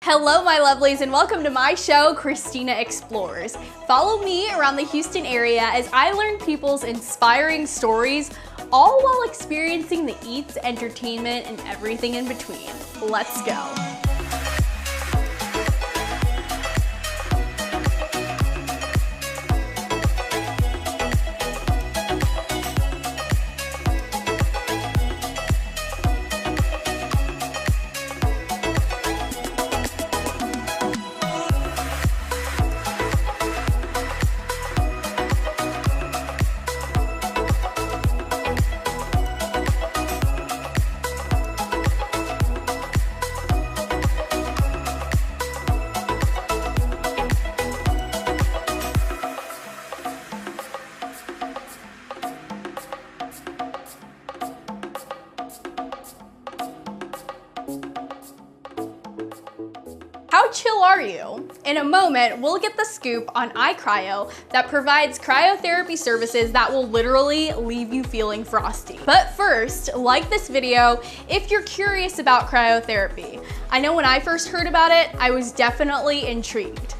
Hello my lovelies and welcome to my show, Christina Explores. Follow me around the Houston area as I learn people's inspiring stories, all while experiencing the eats, entertainment, and everything in between. Let's go. How chill are you? In a moment, we'll get the scoop on iCryo that provides cryotherapy services that will literally leave you feeling frosty. But first, like this video if you're curious about cryotherapy. I know when I first heard about it, I was definitely intrigued.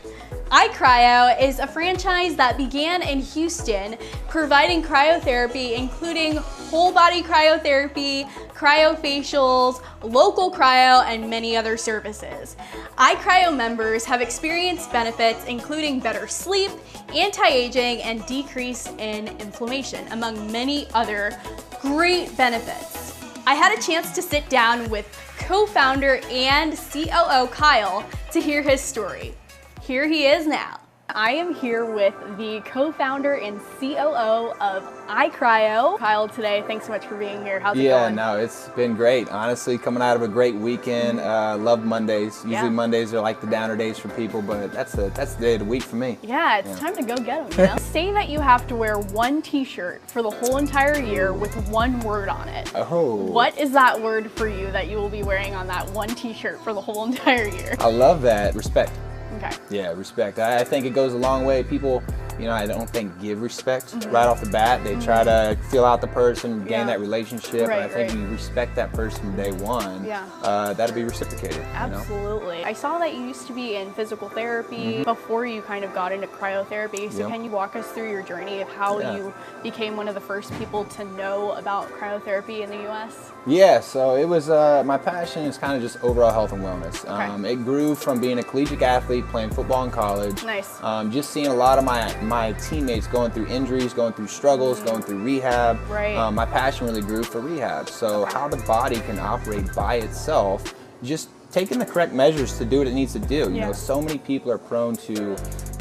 iCryo is a franchise that began in Houston, providing cryotherapy including whole body cryotherapy, cryofacials, local cryo, and many other services. iCryo members have experienced benefits including better sleep, anti-aging, and decrease in inflammation, among many other great benefits. I had a chance to sit down with co-founder and COO Kyle to hear his story. Here he is now. I am here with the co-founder and COO of iCryo, Kyle, today. Thanks so much for being here. How's it going? Yeah, no, it's been great. Honestly, coming out of a great weekend. Love Mondays. Usually Mondays are like the downer days for people, but that's the day of the week for me. Yeah, it's time to go get them. You know? Say that you have to wear one t-shirt for the whole entire year with one word on it. Oh. What is that word for you that you will be wearing on that one t-shirt for the whole entire year? I love that. Respect. Okay. Yeah, respect. I think it goes a long way. People, I don't think give respect right off the bat. They try to feel out the person, gain that relationship. Right, and I think you respect that person from day one. Yeah. That'll be reciprocated. Absolutely. I saw that you used to be in physical therapy before you kind of got into cryotherapy. So can you walk us through your journey of how you became one of the first people to know about cryotherapy in the US? Yeah, so it was, my passion is kind of just overall health and wellness. It grew from being a collegiate athlete, playing football in college. Nice. Just seeing a lot of my teammates going through injuries, going through struggles, going through rehab. Right. My passion really grew for rehab. So how the body can operate by itself, just taking the correct measures to do what it needs to do. You know, so many people are prone to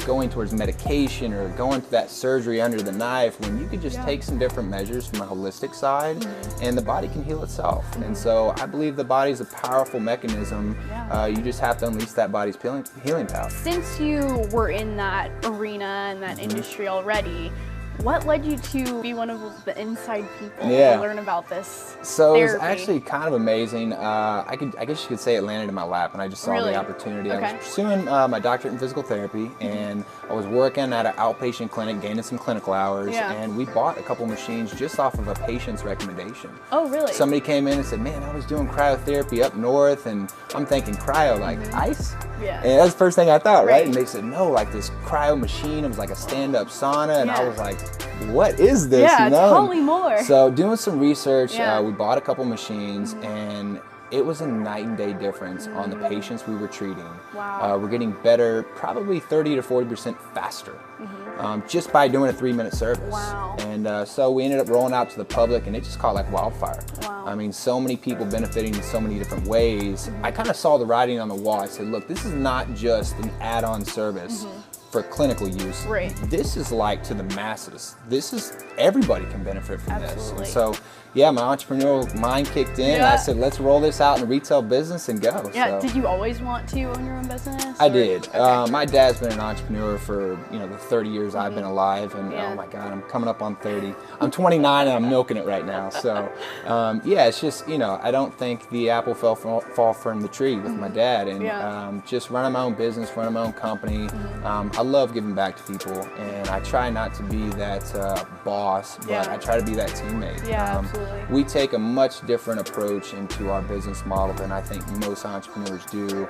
going towards medication or going to that surgery under the knife when you could just take some different measures from a holistic side and the body can heal itself. And so I believe the body's a powerful mechanism. You just have to unleash that body's healing power. Since you were in that arena and that industry already, what led you to be one of the inside people to learn about this So therapy? It was actually kind of amazing. I guess you could say it landed in my lap and I just saw the opportunity. I was pursuing my doctorate in physical therapy and I was working at an outpatient clinic, gaining some clinical hours, and we bought a couple machines just off of a patient's recommendation. Oh, really? Somebody came in and said, man, I was doing cryotherapy up north, and I'm thinking cryo, like ice? Yeah. And that's the first thing I thought, right? And they said, no, like this cryo machine, it was like a stand-up sauna, and I was like, what is this? Yeah, tell me more. So doing some research, we bought a couple machines, and it was a night and day difference on the patients we were treating. Wow. We're getting better, probably 30 to 40% faster, just by doing a 3-minute service. Wow. And so we ended up rolling out to the public, and it just caught like wildfire. Wow. I mean, so many people benefiting in so many different ways. I kind of saw the writing on the wall. I said, look, this is not just an add-on service for clinical use. Right. This is like to the masses. This is, everybody can benefit from this. And so, yeah, my entrepreneurial mind kicked in. I said, let's roll this out in a retail business and go. Yeah, so. Did you always want to own your own business? I did. My dad's been an entrepreneur for, the 30 years I've been alive, and oh my God, I'm coming up on 30. I'm 29 and I'm milking it right now. So, yeah, it's just, I don't think the apple fall from the tree with my dad, and just running my own business, running my own company. I love giving back to people, and I try not to be that boss, but I try to be that teammate. Yeah, absolutely. we take a much different approach into our business model than I think most entrepreneurs do.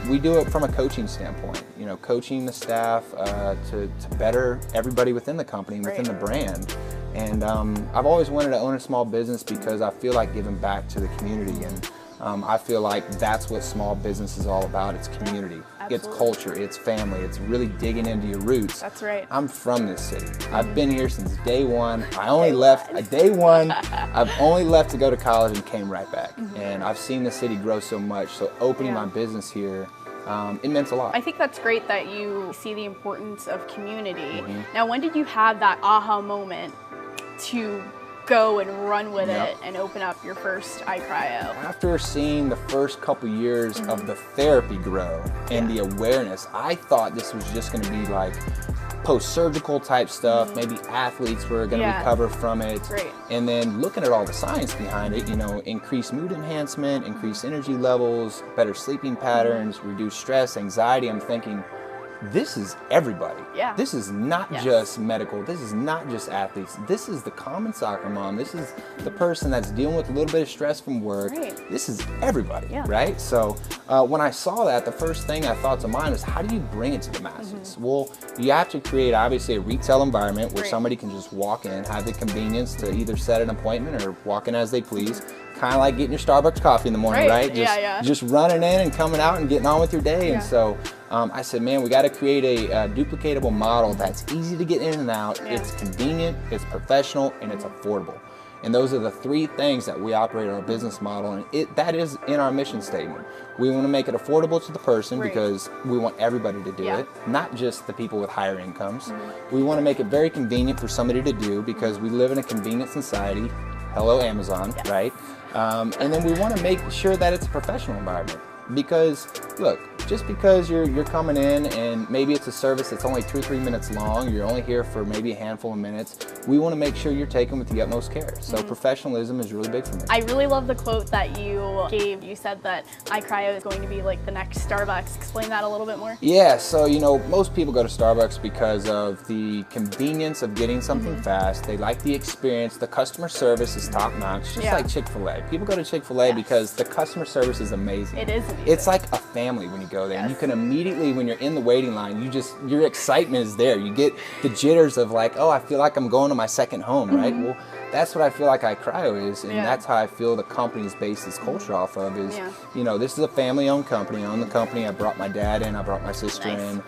We do it from a coaching standpoint, you know, coaching the staff to better everybody within the company, within the brand. And I've always wanted to own a small business because I feel like giving back to the community, and I feel like that's what small business is all about. It's community, it's culture, it's family, it's really digging into your roots. That's right. I'm from this city. I've been here since day one. I only left day one. I've only left to go to college and came right back. And I've seen the city grow so much. So opening my business here, it meant a lot. I think that's great that you see the importance of community. Now, when did you have that aha moment to go and run with it and open up your first iCryo? After seeing the first couple years of the therapy grow and the awareness, I thought this was just going to be like post-surgical type stuff. Maybe athletes were going to recover from it. And then looking at all the science behind it, you know, increased mood enhancement, increased energy levels, better sleeping patterns, reduced stress, anxiety. I'm thinking, this is everybody. This is not just medical. This is not just athletes. This is the common soccer mom. This is the person that's dealing with a little bit of stress from work. This is everybody, right? So when I saw that, the first thing I thought to mind is, how do you bring it to the masses? Well, you have to create, obviously, a retail environment where somebody can just walk in, have the convenience to either set an appointment or walk in as they please. Kind of like getting your Starbucks coffee in the morning, right? Just running in and coming out and getting on with your day. And so I said, man, we got to create a duplicatable model that's easy to get in and out. It's convenient, it's professional, and it's affordable. And those are the three things that we operate our business model, and that is in our mission statement. We want to make it affordable to the person because we want everybody to do it, not just the people with higher incomes. We want to make it very convenient for somebody to do because we live in a convenient society. Hello, Amazon, right? And then we want to make sure that it's a professional environment. Because, look, just because you're coming in and maybe it's a service that's only 2 or 3 minutes long, you're only here for maybe a handful of minutes, we want to make sure you're taken with the utmost care. So professionalism is really big for me. I really love the quote that you gave. You said that iCryo is going to be like the next Starbucks. Explain that a little bit more. Yeah, so you know, most people go to Starbucks because of the convenience of getting something fast. They like the experience. The customer service is top notch, just like Chick-fil-A. People go to Chick-fil-A because the customer service is amazing. It is amazing. It's like a family when you go there. And you can immediately, when you're in the waiting line, your excitement is there. You get the jitters of like, oh, I feel like I'm going to my second home, right? Well, that's what I feel like iCryo is, and that's how I feel the company's based its culture off of is, you know, this is a family-owned company. I own the company. I brought my dad in. I brought my sister in.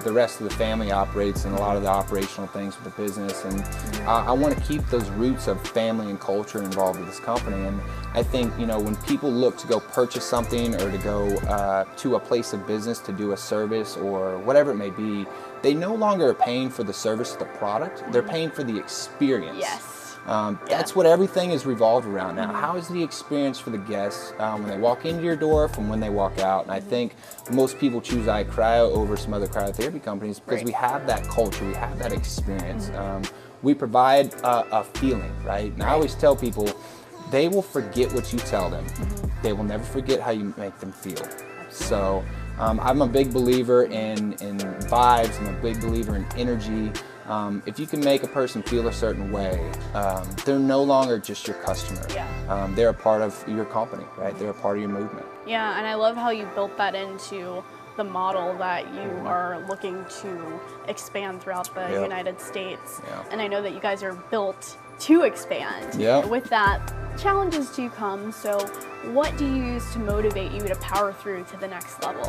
The rest of the family operates in a lot of the operational things with the business, and I want to keep those roots of family and culture involved with this company. And I think, you know, when people look to go purchase something or to go to a place of business to do a service or whatever it may be, they no longer are paying for the service of the product. They're paying for the experience. That's what everything is revolved around now. How is the experience for the guests when they walk into your door from when they walk out? And I think most people choose iCryo over some other cryotherapy companies because we have that culture, we have that experience. We provide a feeling, right? And I always tell people, they will forget what you tell them. They will never forget how you make them feel. So I'm a big believer in vibes. I'm a big believer in energy. If you can make a person feel a certain way, they're no longer just your customer. They're a part of your company, right? They're a part of your movement. Yeah, and I love how you built that into the model that you are looking to expand throughout the United States. And I know that you guys are built to expand. With that, challenges do come. So what do you use to motivate you to power through to the next level?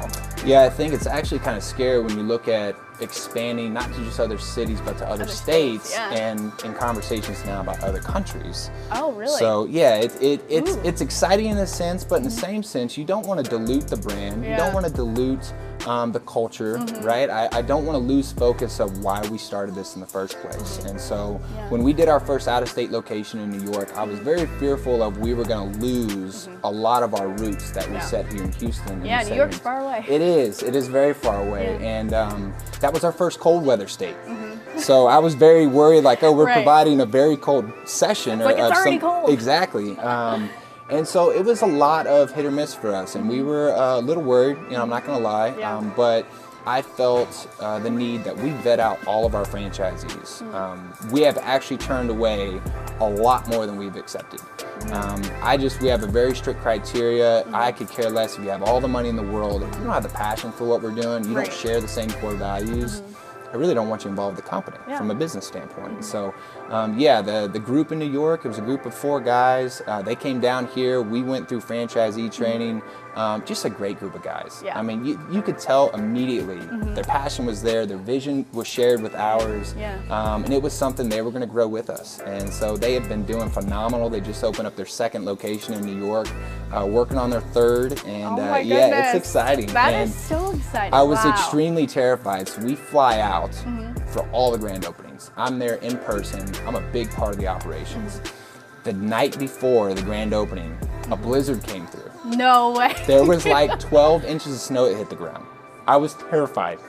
Yeah, I think it's actually kind of scary when you look at expanding not to just other cities but to other states and in conversations now about other countries. Oh, really? So yeah, it's exciting in a sense, but in the same sense, you don't want to dilute the brand. You don't want to dilute the culture, right? I don't want to lose focus of why we started this in the first place. And so when we did our first out-of-state location in New York, I was very fearful of we were going to lose a lot of our roots that we set here in Houston. Yeah, New York's far away. It is very far away. And that was our first cold weather state. So I was very worried, like, oh, we're providing a very cold session. It's like it's already cold. Exactly. And so it was a lot of hit or miss for us, and we were a little worried, you know, I'm not gonna lie, but I felt the need that we vet out all of our franchisees. We have actually turned away a lot more than we've accepted. We have a very strict criteria. I could care less if you have all the money in the world. If you don't have the passion for what we're doing, you don't share the same core values, I really don't want you involved with the company from a business standpoint. So the group in New York, it was a group of 4 guys. They came down here. We went through franchisee training. Just a great group of guys. I mean, you could tell immediately their passion was there, their vision was shared with ours, and it was something they were going to grow with us. And so they have been doing phenomenal. They just opened up their 2nd location in New York, working on their 3rd, and it's exciting. That is so exciting. I was extremely terrified. So we fly out for all the grand openings. I'm there in person. I'm a big part of the operations. The night before the grand opening, a blizzard came through. No way. There was like 12 inches of snow that hit the ground. I was terrified.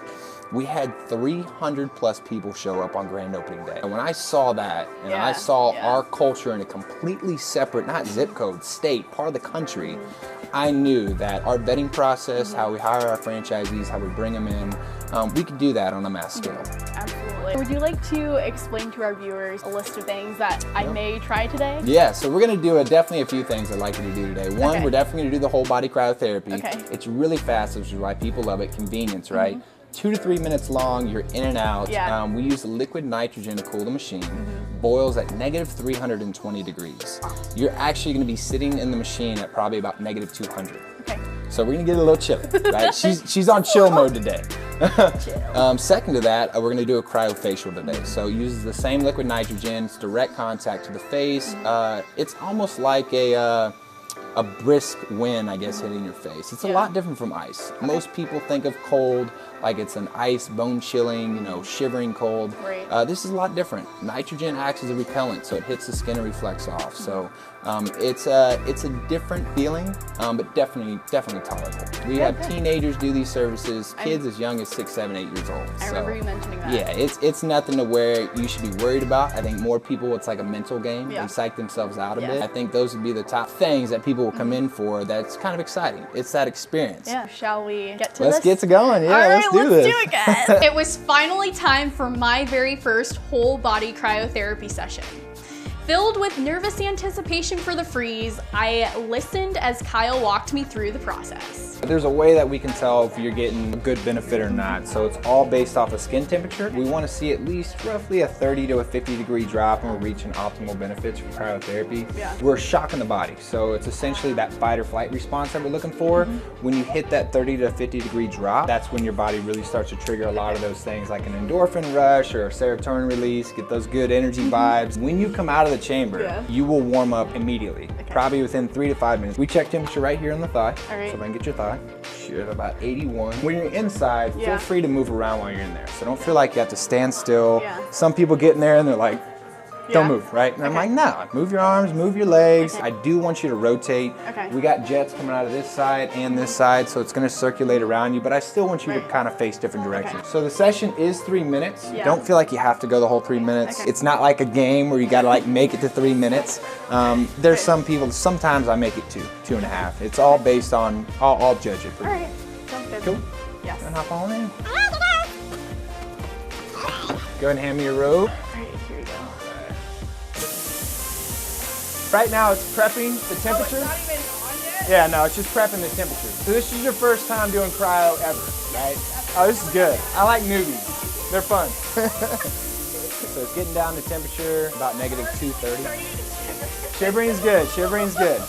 We had 300 plus people show up on grand opening day. And when I saw that, and I saw our culture in a completely separate, not zip code, state, part of the country, I knew that our vetting process, how we hire our franchisees, how we bring them in, we could do that on a mass scale. Absolutely. Would you like to explain to our viewers a list of things that I may try today? Yeah, so we're gonna do definitely a few things I'd like you to do today. One, we're definitely gonna do the whole body cryotherapy. It's really fast, which is why people love it, convenience, right? 2 to 3 minutes long, you're in and out. We use liquid nitrogen to cool the machine. Boils at negative 320 degrees. You're actually gonna be sitting in the machine at probably about negative 200. So we're gonna get a little chilly, right? She's on chill mode today. Second to that, we're gonna do a cryofacial today. So it uses the same liquid nitrogen, it's direct contact to the face. It's almost like a brisk wind, I guess, hitting your face. It's a lot different from ice. Most people think of cold like it's an ice, bone chilling, shivering cold. This is a lot different. Nitrogen acts as a repellent, so it hits the skin and reflects off. So it's a different feeling, but definitely tolerable. We have teenagers do these services, kids as young as 6, 7, 8 years old. I remember you mentioning that. Yeah, it's nothing to where you should be worried about. I think more people, it's like a mental game. They psych themselves out a bit. I think those would be the top things that people will come in for. That's kind of exciting. It's that experience. Shall we get to this? Let's get to going. Yeah, let's do this. Do it, guys. It was finally time for my very first whole body cryotherapy session. Filled with nervous anticipation for the freeze, I listened as Kyle walked me through the process. There's a way that we can tell if you're getting a good benefit or not. So it's all based off of skin temperature. We want to see at least roughly a 30 to a 50 degree drop when we're reaching optimal benefits from cryotherapy. We're shocking the body. So it's essentially that fight or flight response that we're looking for. When you hit that 30 to 50 degree drop, that's when your body really starts to trigger a lot of those things like an endorphin rush or a serotonin release, get those good energy vibes. When you come out of the chamber, you will warm up immediately, probably within 3 to 5 minutes. We check temperature right here on the thigh. So if I can get your thigh, shoot at about 81. When you're inside, feel free to move around while you're in there. So don't feel like you have to stand still. Some people get in there and they're like, don't move, right? And I'm like, no, move your arms, move your legs. I do want you to rotate. We got jets coming out of this side and this side, so it's gonna circulate around you, but I still want you to kind of face different directions. So the session is 3 minutes. Don't feel like you have to go the whole 3 minutes. It's not like a game where you gotta like make it to 3 minutes. There's some people, sometimes I make it 2.5. It's all based on, I'll judge it for you. All right, sounds good. Cool? Yes. And hop on in. Go ahead and hand me your robe. All right, here we go. Right now it's prepping the temperature. Oh, it's not even on yet? Yeah, no, it's just prepping the temperature. So this is your first time doing cryo ever, right? Oh, this is good. I like newbies. They're fun. So it's getting down to temperature about negative 230. Shivering's good, shivering's good.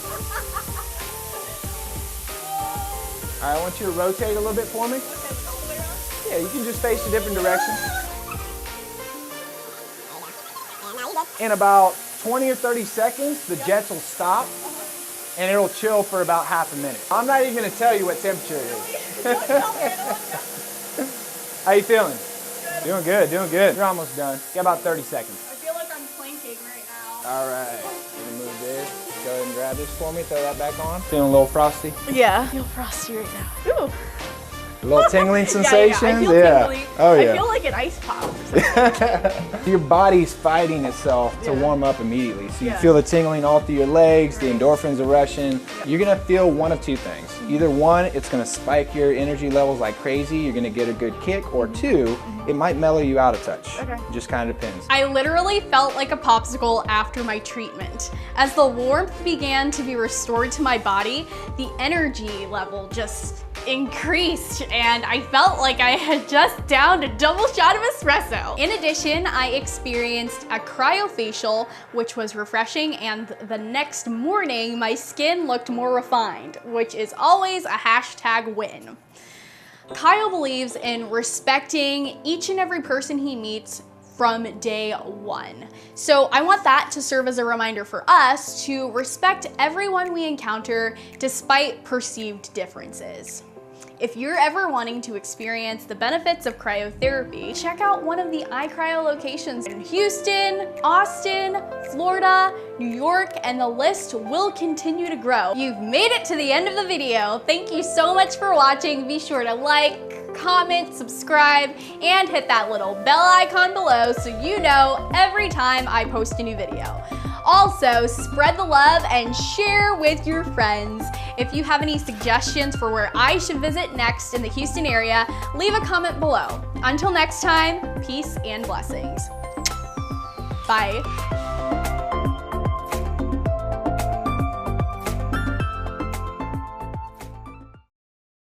All right, I want you to rotate a little bit for me. Yeah, you can just face a different direction. In about 20 or 30 seconds, the jets will stop and it'll chill for about half a minute. I'm not even gonna tell you what temperature it is. How you feeling? Doing good, doing good. You're almost done. Got about 30 seconds. I feel like I'm planking right now. All right, gonna move this. Go ahead and grab this for me, throw that back on. Feeling a little frosty? Yeah. I feel frosty right now. Ooh. little tingling sensations. I feel tingly. Oh yeah. I feel like an ice pop or something. Your body's fighting itself to warm up immediately. So you feel the tingling all through your legs, the endorphins are rushing. You're gonna feel one of two things. Either one, it's gonna spike your energy levels like crazy, you're gonna get a good kick, or two, it might mellow you out a touch. Okay. It just kind of depends. I literally felt like a popsicle after my treatment. As the warmth began to be restored to my body, the energy level just increased and I felt like I had just downed a double shot of espresso. In addition, I experienced a cryofacial, which was refreshing, and the next morning my skin looked more refined, which is always a hashtag win. Kyle believes in respecting each and every person he meets from day one. So I want that to serve as a reminder for us to respect everyone we encounter despite perceived differences. If you're ever wanting to experience the benefits of cryotherapy, check out one of the iCryo locations in Houston, Austin, Florida, New York, and the list will continue to grow. You've made it to the end of the video. Thank you so much for watching. Be sure to like, comment, subscribe, and hit that little bell icon below so you know every time I post a new video. Also, spread the love and share with your friends. If you have any suggestions for where I should visit next in the Houston area, leave a comment below. Until next time, peace and blessings. Bye.